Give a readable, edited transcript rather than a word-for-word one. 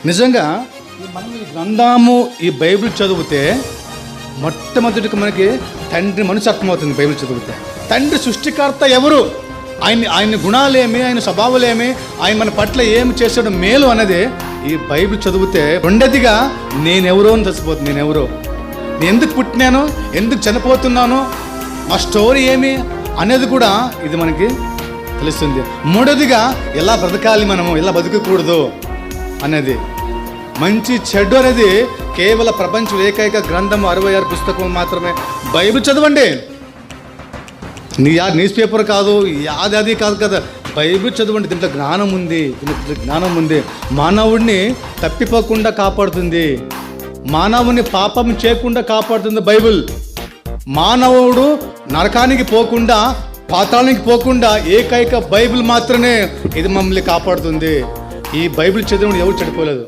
నిజంగా మనం ఈ గ్రంథము ఈ బైబిల్ చదివితే మొట్టమొదటిగా మనకి తండ్రి మనసు అర్థమవుతుంది. బైబిల్ చదివితే తండ్రి సృష్టికర్త ఎవరు, ఆయన గుణాలేమి, ఆయన స్వభావాలేమి, ఆయన మన పట్ల ఏమి చేసాడు మేలు అనేది ఈ బైబిల్ చదివితే రెండోదిగా నేనెవరో అని తెలిసిపోతుంది. నేను ఎందుకు పుట్టినాను, ఎందుకు చనిపోతున్నాను, మా స్టోరీ ఏమి అనేది కూడా ఇది మనకి తెలుస్తుంది. మూడోదిగా ఎలా బ్రతకాలి, మనము ఎలా బతకకూడదు అనేది, మంచి చెడు అనేది కేవలం ప్రపంచం ఏకైక గ్రంథం 66 పుస్తకం మాత్రమే. బైబిల్ చదవండి. న్యూస్ పేపర్ కాదు, అది కాదు కదా, బైబిల్ చదవండి. దీంట్లో జ్ఞానం ఉంది. మానవుడిని తప్పిపోకుండా కాపాడుతుంది, మానవుని పాపం చేయకుండా కాపాడుతుంది బైబిల్. మానవుడు నరకానికి పోకుండా, పాతాళానికి పోకుండా ఏకైక బైబిల్ మాత్రమే ఇది మమ్మల్ని కాపాడుతుంది. ఈ బైబిల్ చదివిన ఎవరు చెడిపోలేదు.